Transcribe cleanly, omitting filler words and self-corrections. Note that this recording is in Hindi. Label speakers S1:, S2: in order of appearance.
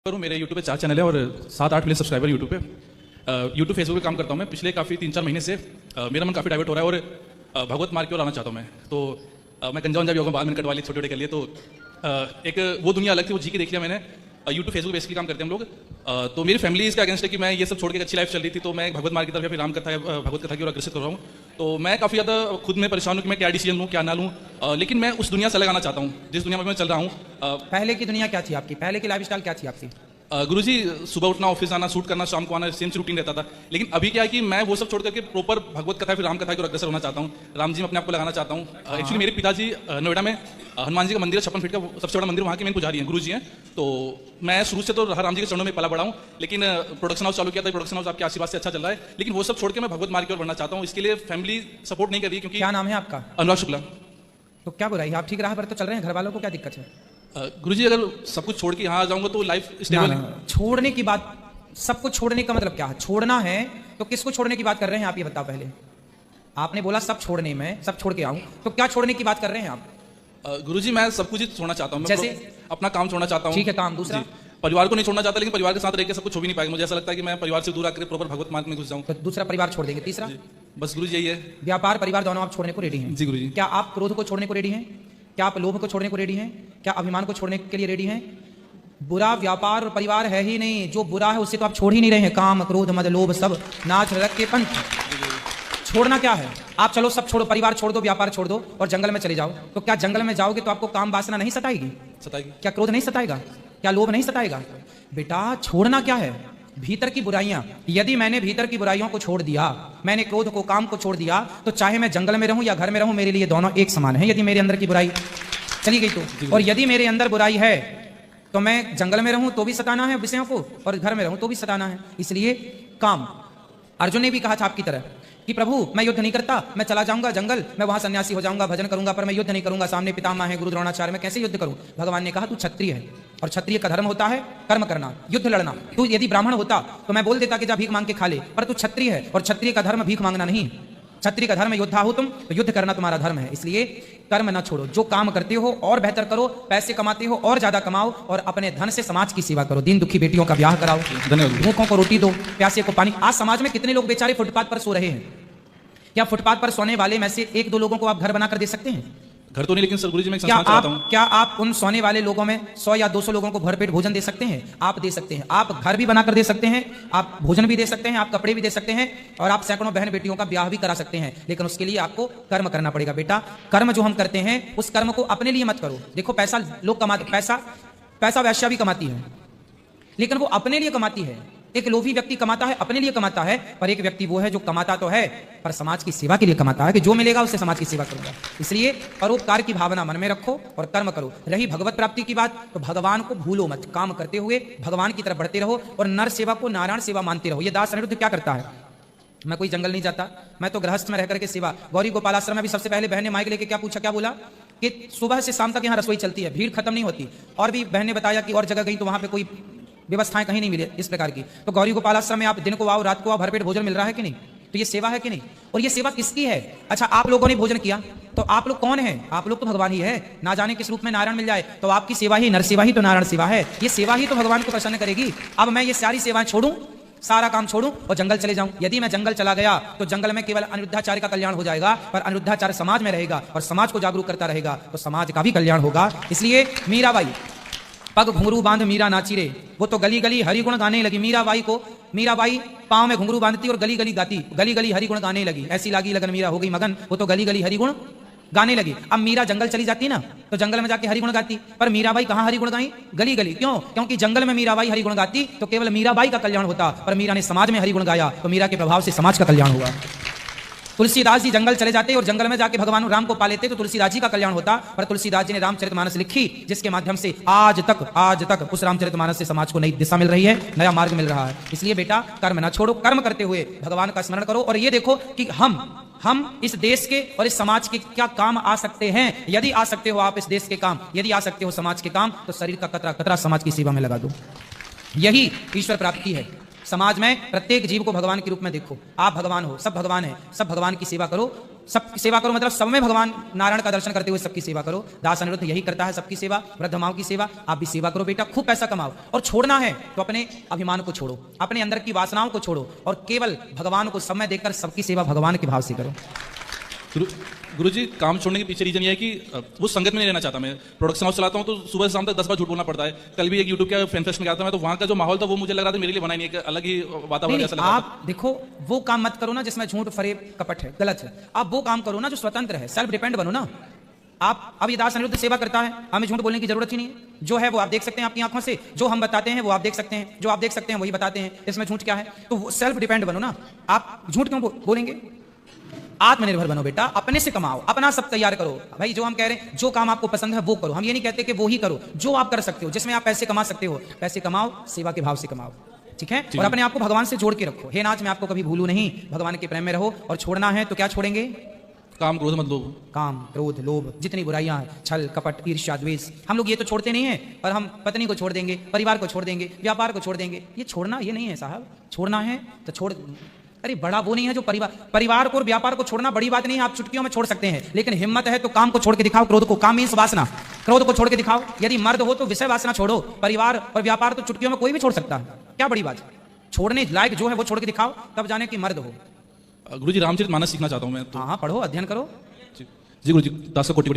S1: करूँ। मेरे यूट्यूब पे 4 चैनल है और 7-8 मिलियन सब्सक्राइबर यूट्यूब पे। यूट्यूब फेसबुक पे काम करता हूँ मैं पिछले काफ़ी 3-4 महीने से। मेरा मन काफ़ी डाइवर्ट हो रहा है और भगवत मार्ग की ओर आना चाहता हूँ मैं। तो मैं गंजा वंजा भी होगा, बाल मैंने कटवा लिए छोटे छोटे कर लिए। तो एक वो दुनिया अलग थी, वो जी के देख लिया मैंने। यूट्यूब फेसबुक बेसिकली काम करते हैं हम लोग। तो मेरी फैमिली इसके अगेंस्ट है कि मैं ये सब छोड़ के अच्छी लाइफ चल रही थी, तो मैं भगवत मार्ग की तरफ या फिर राम कथा भगवत कथा की ओर अग्रसर कर रहा हूँ। तो मैं काफ़ी ज़्यादा खुद में परेशान हूँ कि मैं क्या डिसीजन लूँ क्या ना लूँ। लेकिन मैं उस दुनिया से अलग आना चाहता हूँ जिस दुनिया में मैं चल रहा हूँ।
S2: पहले की दुनिया क्या थी आपकी? पहले की लाइफस्टाइल क्या थी आपकी?
S1: गुरुजी, सुबह उठना, ऑफिस आना, शूट करना, शाम को आना, सेम रूटीन रहता था। लेकिन अभी क्या है कि मैं वो सब छोड़ करके प्रॉपर भगवत कथा फिर राम कथा की ओर अग्रसर होना चाहता हूँ। राम जी में अपने आप को लगाना चाहता हूँ। एक्चुअली मेरे पिताजी नोएडा में हनुमान जी का मंदिर है, 56 फीट का सबसे बड़ा मंदिर, वहाँ के मेन पुजारी हैं, गुरु जी हैं। तो मैं शुरू से तो राम जी के चरणों में पला बड़ा हूँ। लेकिन प्रोडक्शन हाउस चालू किया था, प्रोडक्शन हाउस आपके आशीर्वाद से अच्छा चल रहा है। लेकिन वो सब छोड़ के मैं भगवत मार्ग की ओर बढ़ना चाहता हूँ। इसके लिए फैमिली सपोर्ट नहीं कर रही, क्योंकि
S2: क्या नाम है आपका?
S1: अनुराग शुक्ला।
S2: तो क्या बुराई है? आप ठीक राह पर तो चल रहे हैं, घर वालों को क्या दिक्कत है?
S1: गुरुजी, अगर सब कुछ छोड़ के यहाँ आ जाऊंगा तो लाइफ स्टेबल है।
S2: छोड़ने की बात, सब कुछ छोड़ने का मतलब क्या है? छोड़ना है तो किसको छोड़ने की बात कर रहे हैं आप, ये बताओ पहले। आपने बोला सब छोड़ने में, सब छोड़ के आऊं, तो क्या छोड़ने की बात कर रहे हैं आप?
S1: गुरुजी, मैं सब कुछ ही छोड़ना चाहता हूँ।
S2: जैसे
S1: अपना काम छोड़ना चाहता हूँ।
S2: ठीक है, काम। दूसरा?
S1: परिवार को नहीं छोड़ना चाहता, लेकिन परिवार के साथ रह के सब कुछ हो भी नहीं पाएगा। मुझे ऐसा लगता है कि मैं परिवार से दूर आकर प्रॉपर भगवत मार्ग में घुस जाऊँ।
S2: तो दूसरा परिवार छोड़ देंगे। तीसरा?
S1: बस गुरुजी यही है।
S2: व्यापार परिवार दोनों आप छोड़ने को रेडी हैं?
S1: जी गुरुजी।
S2: क्या आप क्रोध को छोड़ने को रेडी हैं? क्या आप लोभ को छोड़ने को रेडी हैं? क्या अभिमान को छोड़ने के लिए रेडी हैं? बुरा व्यापार और परिवार है ही नहीं, जो बुरा है उससे तो आप छोड़ ही नहीं रहे हैं। काम, क्रोध, मद, लोभ सब नाच रख के पंथ। छोड़ना क्या है? आप चलो सब छोड़ो, परिवार छोड़ दो, व्यापार छोड़ दो और जंगल में चले जाओ। तो क्या जंगल में जाओगे तो आपको काम वासना नहीं सताएगी?
S1: सताएगी।
S2: क्या क्रोध नहीं सताएगा? क्या लोभ नहीं सताएगा? बेटा, छोड़ना क्या है? भीतर की बुराइयां। यदि मैंने भीतर की बुराइयों को छोड़ दिया, मैंने क्रोध को, काम को छोड़ दिया, तो चाहे मैं जंगल में रहूं या घर में रहूं, मेरे लिए दोनों एक समान है। यदि मेरे अंदर की बुराई चली गई तो, और यदि मेरे अंदर बुराई है तो मैं जंगल में रहूं तो भी सताना है विषयों को, और घर में रहूं तो भी सताना है। इसलिए काम। अर्जुन ने भी कहा था आपकी तरह कि प्रभु मैं युद्ध नहीं करता, मैं चला जाऊंगा जंगल, मैं वहां सन्यासी हो जाऊंगा, भजन करूंगा, पर मैं युद्ध नहीं करूंगा। सामने पितामह है, गुरु द्रोणाचार्य, मैं कैसे युद्ध करूं? भगवान ने कहा तू क्षत्रिय है और क्षत्रिय का धर्म होता है कर्म करना, युद्ध लड़ना। तू यदि ब्राह्मण होता तो मैं बोल देता कि जा भीख मांग के खा ले, पर तू क्षत्रिय है और क्षत्रिय का धर्म भीख मांगना नहीं। क्षत्रिय का धर्म योद्धा हो तुम, तो युद्ध करना तुम्हारा धर्म है। इसलिए कर्म न छोड़ो, जो काम करते हो और बेहतर करो, पैसे कमाते हो और ज्यादा कमाओ, और अपने धन से समाज की सेवा करो। दीन दुखी बेटियों का ब्याह कराओ, भूखों को रोटी दो, प्यासे को पानी। आज समाज में कितने लोग बेचारे फुटपाथ पर सो रहे हैं? क्या फुटपाथ पर सोने वाले में से 1-2 लोगों को आप घर बनाकर दे सकते हैं?
S1: घर तो नहीं, लेकिन सर गुरुजी मैं एक संस्था चलाता हूं।
S2: क्या आप उन सोने वाले लोगों में 100 या 200 लोगों को भरपेट भोजन दे सकते हैं? आप दे सकते हैं। आप घर भी बनाकर दे सकते हैं, आप भोजन भी दे सकते हैं, आप कपड़े भी दे सकते हैं, और आप सैकड़ों बहन बेटियों का ब्याह भी करा सकते हैं। लेकिन उसके लिए आपको कर्म करना पड़ेगा। बेटा, कर्म जो हम करते हैं उस कर्म को अपने लिए मत करो। देखो, पैसा लोग कमाते, पैसा वैश्या भी कमाती है, लेकिन वो अपने लिए कमाती है। एक लोभी व्यक्ति कमाता है, अपने लिए कमाता है, पर एक व्यक्ति वो है जो कमाता तो है पर समाज की सेवा के लिए कमाता है, कि जो मिलेगा उससे समाज की सेवा करूंगा। इसलिए परोपकार की भावना मन में रखो और कर्म करो। रही भगवत प्राप्ति की बात, तो भगवान को भूलो मत। काम करते हुए भगवान की तरफ बढ़ते रहो और नर सेवा को नारायण सेवा मानते रहो। ये दास अनिरुद्ध क्या करता है? मैं कोई जंगल नहीं जाता, मैं तो गृहस्थ में रहकर के सेवा। गौरी गोपालाश्रम में भी सबसे पहले बहन ने माइक लेके क्या पूछा, क्या बोला कि सुबह से शाम तक यहाँ रसोई चलती है, भीड़ खत्म नहीं होती। और भी बहन ने बताया कि और जगह गई तो वहां पे कोई व्यवस्थाएं कहीं नहीं मिले इस प्रकार की। तो गौरी गोपाल आश्रम में आप दिन को आओ, रात को आओ, भरपेट भोजन मिल रहा है कि नहीं? तो ये सेवा है कि नहीं? और ये सेवा किसकी है? अच्छा, आप लोगों ने भोजन किया तो आप लोग कौन है? आप लोग तो भगवान ही है। ना जाने किस रूप में नारायण मिल जाए, तो आपकी सेवा ही नर सेवा ही तो नारायण सेवा है। ये सेवा ही तो भगवान को प्रसन्न करेगी। अब मैं ये सारी सेवाएं छोड़ूं, सारा काम छोड़ूं और जंगल चले जाऊं? यदि मैं जंगल चला गया तो जंगल में केवल अनिरुद्धाचार्य का कल्याण हो जाएगा, पर अनिरुद्धाचार्य समाज में रहेगा और समाज को जागरूक करता रहेगा तो समाज का भी कल्याण होगा। इसलिए मीराबाई पग घुंघरू बांध मीरा नाची रे, वो तो गली गली हरिगुण गाने लगी। मीराबाई पांव में घुंघरू बांधती और गली गली गाती, गली गली हरिगुण गाने लगी। ऐसी लागी लगन मीरा हो गई मगन, वो तो गली गली हरिगुण गाने लगी। अब मीरा जंगल चली जाती ना, तो जंगल में जाके हरिगुण गाती, पर मीराबाई कहाँ हरिगुण गाई? गली गली। क्यों? क्योंकि जंगल में मीराबाई हरिगुण गाती तो केवल मीराबाई का कल्याण होता, पर मीरा ने समाज में हरिगुण गाया तो मीरा के प्रभाव से समाज का कल्याण हुआ। तुलसीदास जी जंगल चले जाते और जंगल में जाके भगवान राम को पा लेते तो तुलसीदास जी का कल्याण होता, पर तुलसीदास जी ने रामचरितमानस लिखी, जिसके माध्यम से आज तक उस रामचरितमानस से समाज को नई दिशा मिल रही है, नया मार्ग मिल रहा है। इसलिए बेटा, कर्म ना छोड़ो, कर्म करते हुए भगवान का स्मरण करो। और ये देखो कि हम इस देश के और इस समाज के क्या काम आ सकते हैं। यदि आ सकते हो आप इस देश के काम, यदि आ सकते हो समाज के काम, तो शरीर का कतरा कतरा समाज की सेवा में लगा दो। यही ईश्वर प्राप्ति है। समाज में प्रत्येक जीव को भगवान के रूप में देखो। आप भगवान हो, सब भगवान है, सब भगवान की सेवा करो। सबकी सेवा करो मतलब सब में भगवान नारायण का दर्शन करते हुए सबकी सेवा करो। दास अनिरुद्ध यही करता है, सबकी सेवा, वृद्ध माओ की सेवा। आप भी सेवा करो बेटा, खूब पैसा कमाओ। और छोड़ना है तो अपने अभिमान को छोड़ो, अपने अंदर की वासनाओं को छोड़ो और केवल भगवान को समय देकर सबकी सेवा भगवान के भाव से करो।
S1: गुरुजी, काम छोड़ने के पीछे रीजन ये है कि वो संगत में नहीं रहना चाहता। मैं प्रोडक्शन हाउस चलाता हूँ तो सुबह से शाम तक 10 बार झूठ बोलना पड़ता है। कल भी एक यूट्यूब के फैन फेस्ट में गया था मैं, तो वहाँ का जो माहौल था वो मुझे लग रहा था मेरे लिए बना ही नहीं है, अलग ही वातावरण ऐसा लग रहा था।
S2: आप देखो, वो काम मत करो ना जिसमें झूठ फरेब कपट है, गलत है। आप वो काम करो ना जो स्वतंत्र है, सेल्फ डिपेंड बनो ना। आप अब ये दास अनिरुद्ध सेवा करता है, हमें झूठ बोलने की जरूरत ही नहीं है। जो है वो आप देख सकते हैं आपकी आंखों से, जो हम बताते हैं वो आप देख सकते हैं, जो आप देख सकते हैं वही बताते हैं, इसमें झूठ क्या है? तो सेल्फ डिपेंड बनो ना। आप झूठ क्यों बोलेंगे? आत्मनिर्भर बनो बेटा, अपने से कमाओ, अपना सब तैयार करो। भाई जो हम कह रहे हैं, जो काम आपको पसंद है वो करो। हम ये नहीं कहते कि वो ही करो, जो आप कर सकते हो, जिसमें आप पैसे कमा सकते हो, पैसे कमाओ, सेवा के भाव से कमाओ, ठीक है? और अपने आप को भगवान से जोड़ के रखो। हे नाथ, मैं आपको कभी भूलूं नहीं, भगवान के प्रेम में रहो। और छोड़ना है तो क्या छोड़ेंगे?
S1: काम, क्रोध मत लोभ।
S2: काम, क्रोध, लोभ, जितनी बुराइयां हैं, छल, कपट, ईर्ष्या, द्वेष, हम लोग ये तो छोड़ते नहीं हैं। और हम पत्नी को छोड़ देंगे, परिवार को छोड़ देंगे, व्यापार को छोड़ देंगे। ये छोड़ना ये नहीं है साहब। छोड़ना है तो छोड़। अरे बड़ा वो नहीं है जो परिवार को और व्यापार को छोड़ना बड़ी बात नहीं है, आप चुटकियों में छोड़ सकते हैं। लेकिन हिम्मत है तो काम को छोड़ के दिखाओ, क्रोध को। काम मीन्स वासना, क्रोध को छोड़ के दिखाओ। यदि मर्द हो तो विषय वासना छोड़ो। परिवार और व्यापार तो चुटकियों में कोई भी छोड़ सकता है, क्या बड़ी बात है? छोड़ने लायक जो है वो छोड़ के दिखाओ, तब जाने कि मर्द हो।
S1: गुरुजी, रामचरितमानस सीखना चाहता हूँ मैं तो।
S2: हाँ, पढ़ो, अध्ययन करो।
S1: जी गुरुजी, दास का कोटि कोटि